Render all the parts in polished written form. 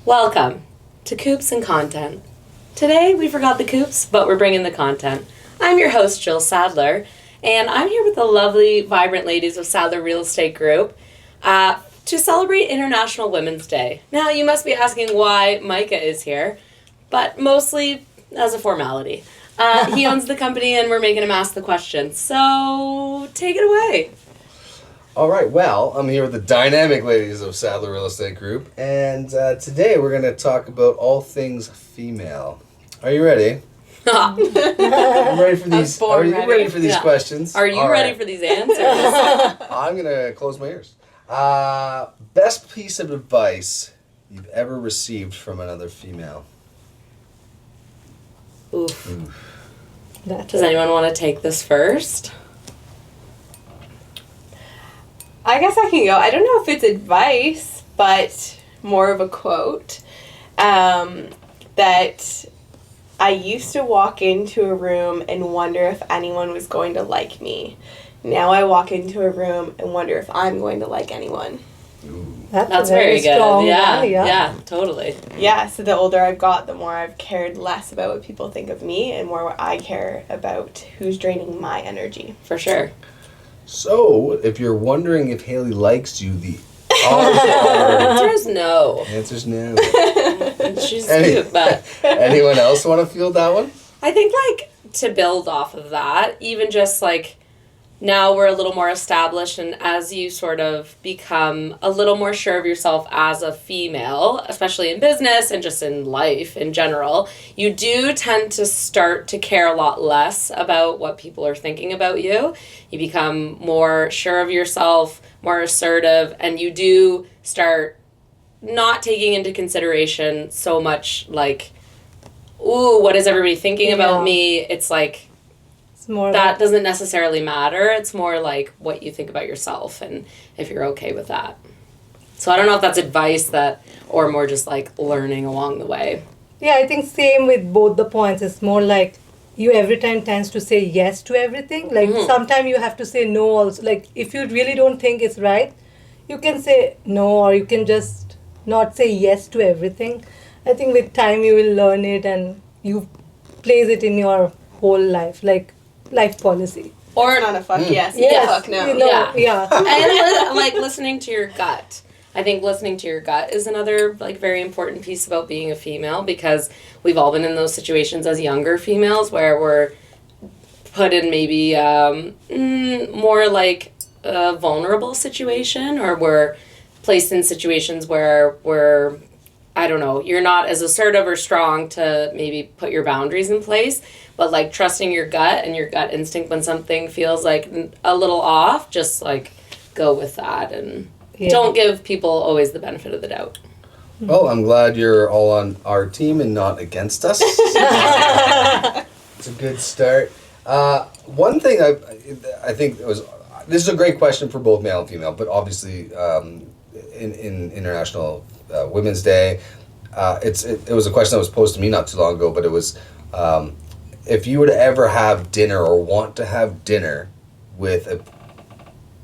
Welcome to Coops and Content. Today we forgot the coops, but we're bringing the content. I'm your host, Jill Sadler, and I'm here with the lovely, vibrant ladies of Sadler Real Estate Group to celebrate International Women's Day. Now, you must be asking why Micah is here, but mostly as a formality. He owns the company, and we're making him ask the question. So, take it away. All right, well, I'm here with the dynamic ladies of Sadler Real Estate Group, and today we're going to talk about all things female. Are you ready? I'm ready for these. Are you ready for these questions? Are you ready for these answers? I'm going to close my ears. Best piece of advice you've ever received from another female? Oof. Does anyone want to take this first? I guess I can go. I don't know if it's advice, but more of a quote. That I used to walk into a room and wonder if anyone was going to like me. Now I walk into a room and wonder if I'm going to like anyone. That's very good. Strong, yeah, totally. Yeah, so the older I've got, the more I've cared less about what people think of me and more what I care about who's draining my energy. For sure. So, if you're wondering if Haley likes you, the odds answer is no. Answer's no. She's cute, but... Anyone else want to field that one? I think, to build off of that, even just, now we're a little more established, and as you sort of become a little more sure of yourself as a female, especially in business and just in life in general, you do tend to start to care a lot less about what people are thinking about you. You become more sure of yourself, more assertive, and you do start not taking into consideration so much ooh, what is everybody thinking about me? It's more that doesn't necessarily matter. It's more what you think about yourself and if you're okay with that. So I don't know if that's advice or more just learning along the way. Yeah, I think same with both the points. It's more you every time tends to say yes to everything. Sometimes you have to say no also. If you really don't think it's right, you can say no, or you can just not say yes to everything. I think with time you will learn it and you place it in your whole life, life policy. Or not a fuck yes. Yes. Fuck no. Yeah. And listening to your gut. I think listening to your gut is another very important piece about being a female, because we've all been in those situations as younger females where we're put in maybe more a vulnerable situation, or we're placed in situations where we're, I don't know, you're not as assertive or strong to maybe put your boundaries in place, but trusting your gut and your gut instinct when something feels a little off, just go with that and don't give people always the benefit of the doubt. Well, I'm glad you're all on our team and not against us. It's a good start. One thing I think this is a great question for both male and female, but obviously in International Women's Day, it was a question that was posed to me not too long ago, but it was if you were to ever have dinner or want to have dinner with a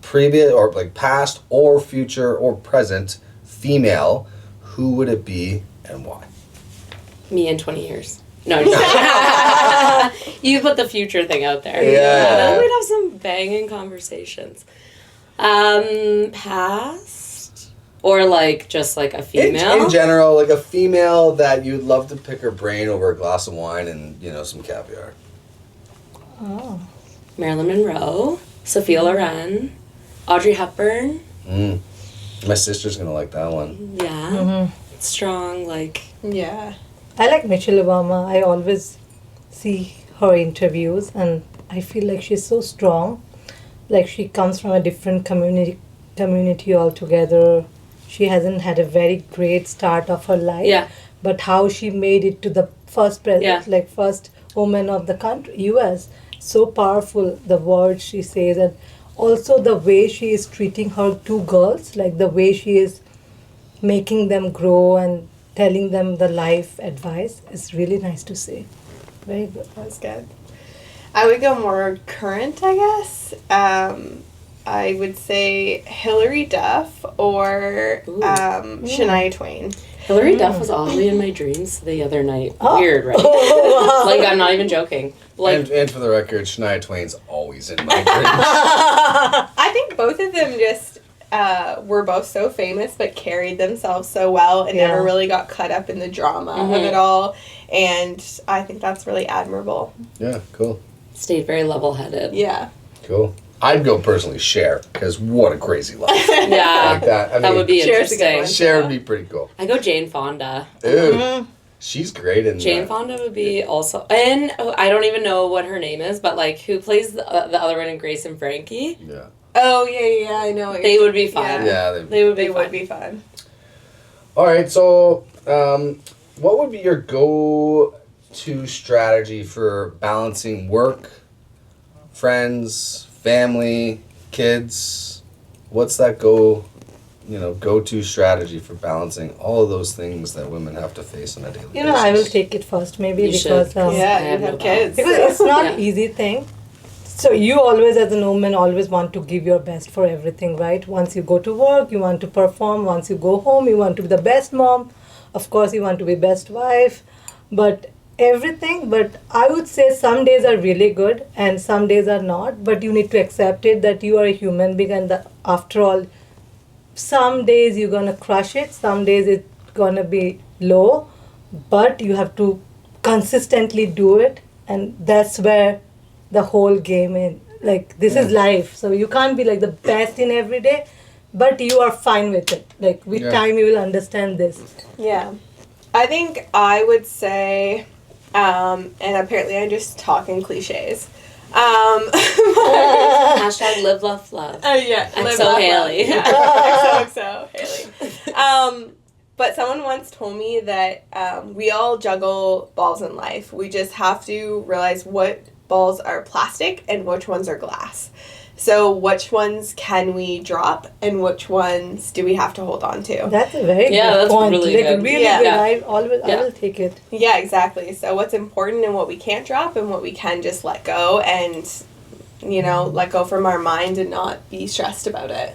previous or past or future or present female, who would it be and why? Me in 20 years. No, you put the future thing out there. Yeah. We'd have some banging conversations. Past? Or just a female? In general, a female that you'd love to pick her brain over a glass of wine and, some caviar. Oh. Marilyn Monroe, Sophia Loren, Audrey Hepburn. My sister's going to like that one. Yeah. Mm-hmm. Strong, Yeah. I like Michelle Obama. I always see her interviews and I feel she's so strong. She comes from a different community altogether. She hasn't had a very great start of her life. Yeah. But how she made it to the first president, first woman of the country, U.S. So powerful, the words she says, and also the way she is treating her two girls, the way she is making them grow and telling them the life advice is really nice to see. Very good. That's good. I would go more current, I guess. I would say Hillary Duff or Shania Twain. Hillary Duff was oddly in my dreams the other night. Oh. Weird, right? Oh, wow. Like, I'm not even joking. Like, and for the record, Shania Twain's always in my dreams. I think both of them just were both so famous but carried themselves so well and never really got caught up in the drama of it all. And I think that's really admirable. Yeah, cool. stayed very level-headed. Yeah. Cool. I'd go personally Cher, because what a crazy life. Yeah. Like that. I mean, That would be Cher's a good interesting. one. Cher would be pretty cool. I go Jane Fonda. Dude, she's great in Jane that. Fonda would be also, and I don't even know what her name is, but like who plays the other one in Grace and Frankie? Yeah. Oh, yeah, I know. what They you're- would be fun. Yeah, They would be They fun. would be fun. All right, so what would be your go-to strategy for balancing work, friends, family, kids? What's that go-to strategy for balancing all of those things that women have to face on a daily basis? I will take it first, maybe, You because should. I Yeah, have you no have kids. because so- it's not Yeah. easy thing. So you always, as a woman, always want to give your best for everything, right? Once you go to work, you want to perform. Once you go home, you want to be the best mom. Of course, you want to be best wife. But everything, but I would say some days are really good and some days are not. But you need to accept it that you are a human being, and that after all, some days you're gonna crush it, some days it's gonna be low, but you have to consistently do it, and that's where the whole game in. Like, this is life, so you can't be like the best in every day, but you are fine with it. Like, with Yeah. time you will understand this. Yeah. I think I would say, and apparently I'm just talking cliches. Hashtag live, love, love. Yeah. XO live, laugh, Haley. love. Yeah. XOXO Haley. But someone once told me that we all juggle balls in life. We just have to realize what balls are plastic and which ones are glass. So which ones can we drop and which ones do we have to hold on to? That's a very Yeah, good that's point. really Like, good. really Yeah. good. Yeah. I Yeah. will take it. Yeah, exactly. So what's important and what we can't drop and what we can just let go and, let go from our mind and not be stressed about it.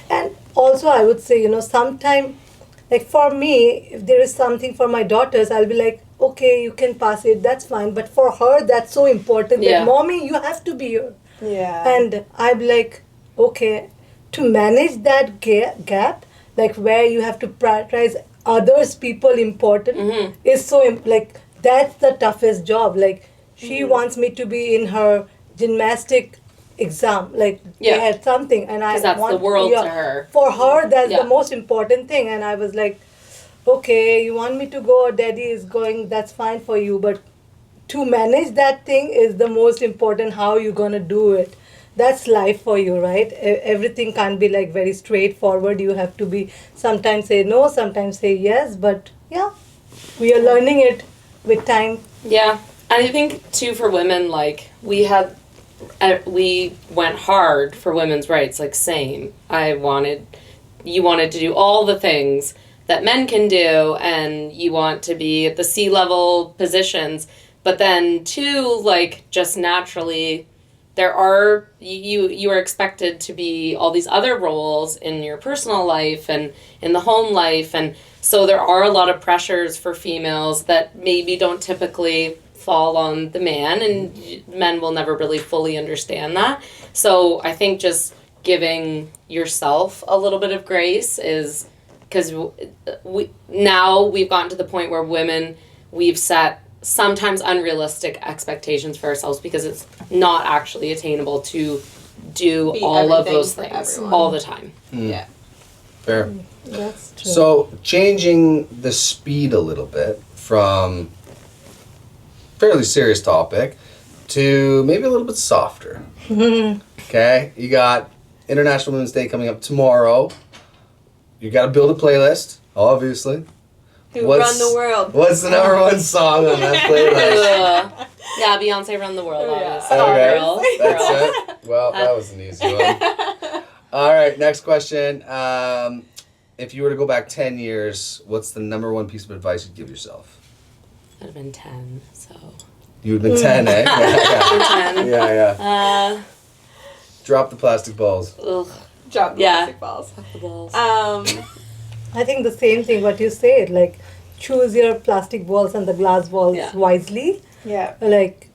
And also, I would say, sometime, like for me, if there is something for my daughters, I'll be like, okay, you can pass it, that's fine. But for her, that's so important Yeah. that, mommy, you have to be here. Yeah. And I'm like, okay, to manage that gap, like where you have to prioritize others, people important, is so, like, that's the toughest job. Like, she wants me to be in her gymnastic exam, like Yeah. they had something, and I 'Cause that's want the world to her. For her, that's Yeah. the most important thing. And I was like, okay, you want me to go, daddy is going, that's fine for you, but to manage that thing is the most important. How you gonna do it? That's life for you, right? Everything can't be like very straightforward. You have to be sometimes say no, sometimes say yes, but yeah, we are learning it with time. Yeah, and I think too for women, like we went hard for women's rights. Like same, you wanted to do all the things that men can do, and you want to be at the C-level positions. But then too, like just naturally, you are expected to be all these other roles in your personal life and in the home life, and so there are a lot of pressures for females that maybe don't typically fall on the man, and men will never really fully understand that. So I think just giving yourself a little bit of grace is, because we've gotten to the point where we've set sometimes unrealistic expectations for ourselves because it's not actually attainable to do Be all of everything those for things everyone. all the time. Yeah. Fair. That's true. So, changing the speed a little bit from fairly serious topic to maybe a little bit softer. Okay? You got International Women's Day coming up tomorrow. You got to build a playlist, obviously. Who What's- run the world? What's the number one song on that playlist? Ugh. Yeah, Beyonce Run the World, Yeah. obviously. Okay, Girls. that's Girls. it. Well, that was an easy one. All right, next question. If you were to go back 10 years, what's the number one piece of advice you'd give yourself? I'd have been 10, so. You would have been 10, eh? Yeah, 10. yeah. Drop the plastic balls. Ugh. Drop the Yeah. plastic balls. Fuck the balls. I think the same thing what you said, like choose your plastic balls and the glass balls Yeah. wisely. Yeah. Like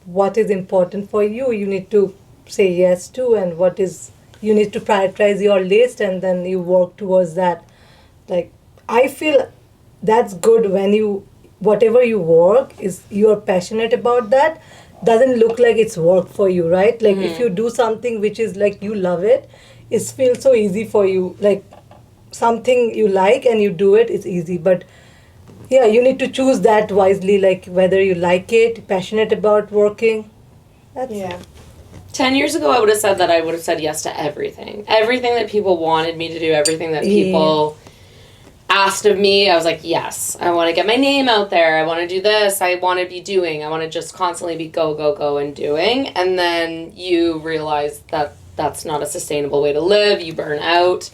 what is important for you, you need to say yes to, and what is you need to prioritize your list and then you work towards that. Like I feel that's good when you whatever you work is you're passionate about that, doesn't look like it's work for you, right? Like if you do something which is like you love it, it feels so easy for you. Like something you like and you do it, it's easy. But yeah, you need to choose that wisely, like whether you like it, passionate about working. That's Yeah. 10 years ago, I would have said that I would have said yes to everything. Everything that people wanted me to do, everything that people asked of me, I was like, yes. I want to get my name out there. I want to do this. I want to be doing. I want to just constantly be go, go, go and doing. And then you realize that that's not a sustainable way to live. You burn out.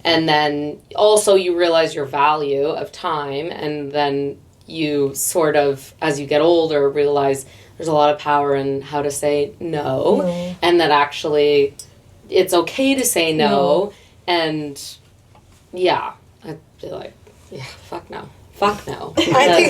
And then also you realize your value of time. And then you sort of, as you get older, realize there's a lot of power in how to say no. And that actually it's okay to say no. And yeah, I'd be like, yeah, fuck no. Fuck no. I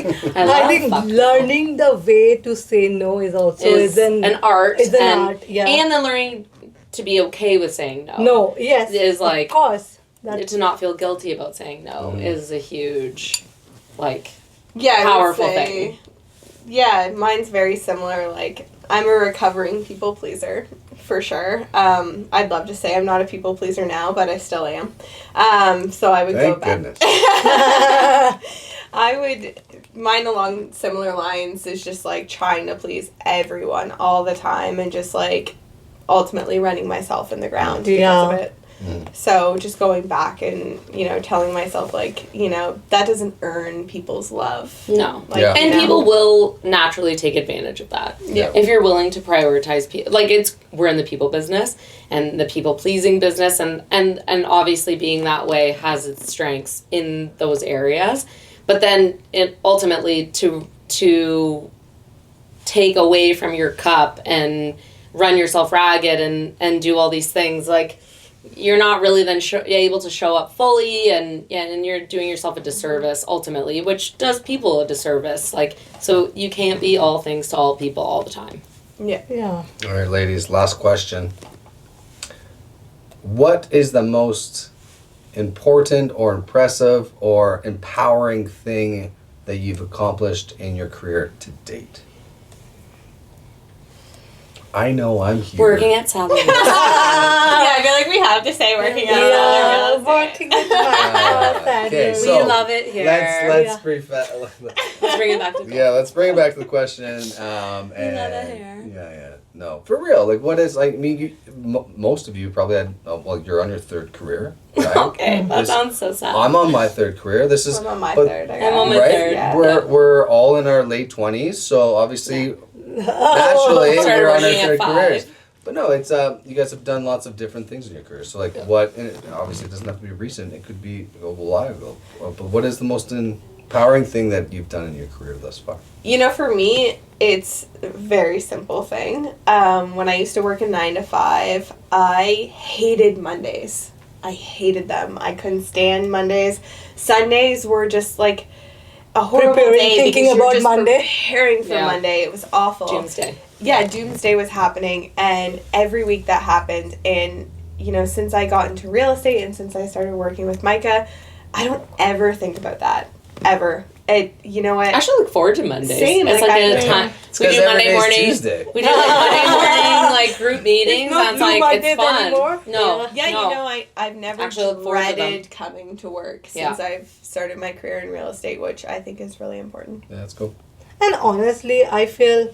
think fuck no. learning the way to say no is also is an art. Is an and, art, yeah. And then learning to be okay with saying no. No, yes. Is like, of course. That's to not feel guilty about saying no is a huge, like, Yeah, I would powerful say- thing. Yeah, mine's very similar. Like, I'm a recovering people pleaser, for sure. I'd love to say I'm not a people pleaser now, but I still am. So I would go Thank back. goodness. Mine along similar lines is just like trying to please everyone all the time and just like ultimately running myself in the ground because of it. So just going back and, telling myself like, that doesn't earn people's love. No. Like, Yeah. And people will naturally take advantage of that. Yeah. If you're willing to prioritize people, like we're in the people business and the people pleasing business, and obviously being that way has its strengths in those areas. But then it ultimately to take away from your cup and run yourself ragged and do all these things, like, you're not really then able to show up fully, and you're doing yourself a disservice ultimately, which does people a disservice. Like, so you can't be all things to all people all the time. Yeah. yeah. All right, ladies, last question. What is the most important or impressive or empowering thing that you've accomplished in your career to date? I know I'm here. Working at Sadler. Yeah, I feel like we have to say working out. Yeah, working with my Okay, We so love it here. let's Let's bring it back to let's bring it back to the question. And love it here. yeah, no, for real. Like, what is like? I mean, most of you probably had. You're on your third career. Right? Okay, that This- sounds so sad. I'm on my third career. This is I'm on my but- third. I'm on my right. third. Yeah. We're all in our late 20s, so obviously naturally Started we're on our working at third 5. careers. But no, it's you guys have done lots of different things in your career. So like what? And obviously it doesn't have to be recent. It could be a while ago. But what is the most empowering thing that you've done in your career thus far? For me, it's a very simple thing. When I used to work a 9 to 5, I hated Mondays. I hated them. I couldn't stand Mondays. Sundays were just like a horrible Preparing, day thinking because you're about just Monday. preparing for Yeah. Monday. It was awful. Doomsday. Yeah, doomsday was happening, and every week that happened. And since I got into real estate and since I started working with Micah, I don't ever think about that ever. You know what? I actually look forward to Mondays. Same, It's like, like I a do. time. It's We 'cause do every Monday day's morning. Tuesday. We do like Monday morning like group meetings. not And it's Blue like Mondays it's fun. anymore? No, Yeah, no. I've never Actually look forward to them. dreaded coming to work since Yeah. I've started my career in real estate, which I think is really important. Yeah, that's cool. And honestly, I feel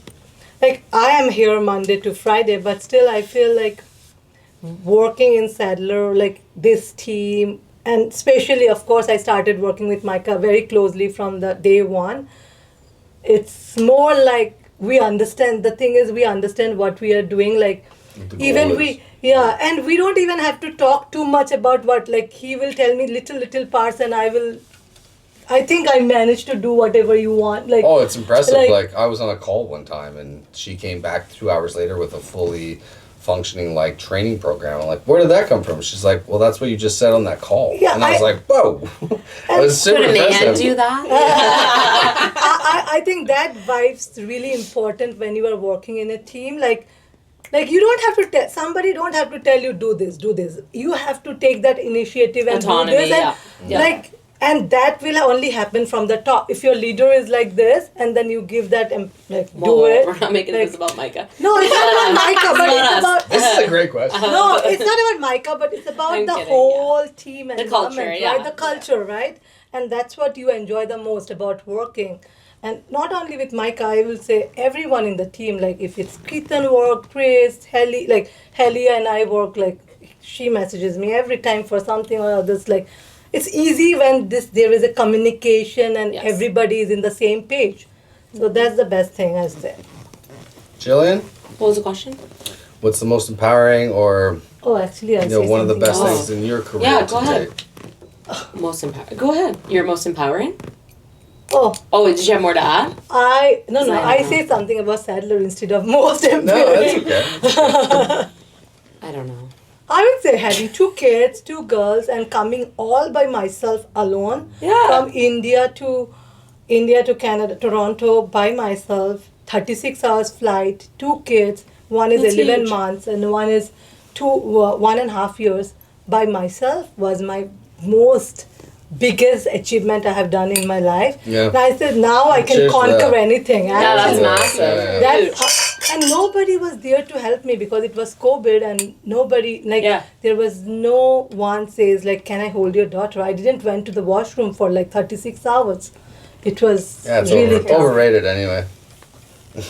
like I am here Monday to Friday, but still I feel like working in Sadler, like this team, and especially, of course, I started working with Micah very closely from the day one. It's more like we understand. The thing is, we understand what we are doing. Like, What the even goal we, is. yeah, and we don't even have to talk too much about what. Like, he will tell me little parts, and I think I managed to do whatever you want. Like, Oh, it's impressive. Like- Like I was on a call one time, and she came back 2 hours later with a functioning like training program. I'm like, where did that come from? She's like, well, that's what you just said on that call. Yeah, and I was like, whoa. I was super Could a man impressive. do that? I think that vibe's really important when you are working in a team. Like you don't have to tell somebody, don't have to tell you do this. You have to take that initiative and Autonomy, do this. And yeah. and that will only happen from the top. If your leader is like this, and then you give that do Whoa, it. we're not making like- this about Micah. No, it's not about Micah, but It's it's not about. This is a great question. No, it's not about Micah, but it's about I'm the kidding, whole team The environment, culture, right? yeah. The culture, right? And that's what you enjoy the most about working. And not only with Micah, I will say everyone in the team, like if it's Keaton work, Chris, Helly and I work, like she messages me every time for something or others. Like it's easy when there is a communication and Yes. everybody is in the same page. So that's the best thing I say. Jillian, What was the question? what's the most empowering or Oh, actually, I one of the best else. things in your career Yeah, to go ahead. date? Most empowering. Go ahead. You're most empowering? Oh, Oh, wait, did you have more to add? I I I don't say something about Sadler instead of most No, empowering. that's okay. I don't know. I would say having 2 kids, 2 girls, and coming all by myself alone Yeah. from India to Canada, Toronto by myself. 36 hours flight, 2 kids. One is That's 11 huge. months and one is 1.5 years by myself was my most biggest achievement I have done in my life. Yeah. And I said now I can Cheers to conquer that. anything. Yeah, that's Actually. massive. Yeah. Huge. That's, and nobody was there to help me because it was COVID and nobody there was no one says like, can I hold your daughter? I didn't went to the washroom for like 36 hours. It was Yeah, it's really tough. overrated anyway.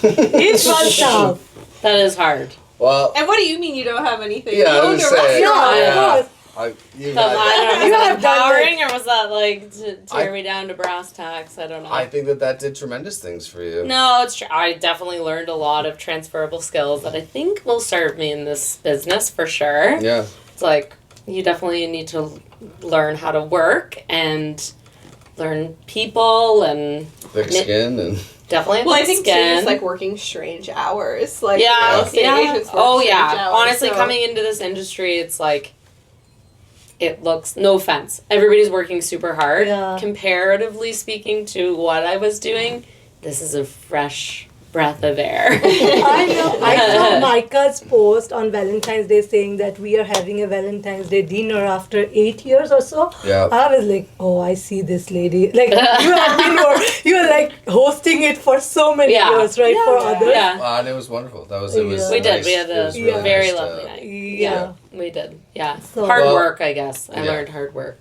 It was tough. That is hard. Well, And what do you mean you don't have anything? Yeah, I You own was a gonna say, restaurant. Yeah, of course. you So, I guys, don't know, You was that have done empowering or was that like to tear I- me down to brass tacks? I don't know. I think that did tremendous things for you. No, it's true. I definitely learned a lot of transferable skills that I think will serve me in this business for sure. Yeah. It's like you definitely need to learn how to work and learn people and Thick skin and definitely Well, I thick think too, skin. it's like working strange hours. Like yeah, real estate yeah. agents work Oh strange yeah. hours, Honestly, so- coming into this industry, it's like it looks. No offense, everybody's working super hard. Yeah. Comparatively speaking to what I was doing, this is a fresh breath of air. I know. I saw Micah's post on Valentine's Day saying that we are having a Valentine's Day dinner after 8 years or so. Yeah. I was like, oh, I see this lady. Like you were like hosting it for so many Yeah. years, right? Yeah. for Yeah. others. Yeah. and it was wonderful. It was Yeah. We did. nice. We had It a was really very nice to- lovely night. Yeah. We did. Yeah. So- Hard Well, work, I guess. I yeah. learned hard work.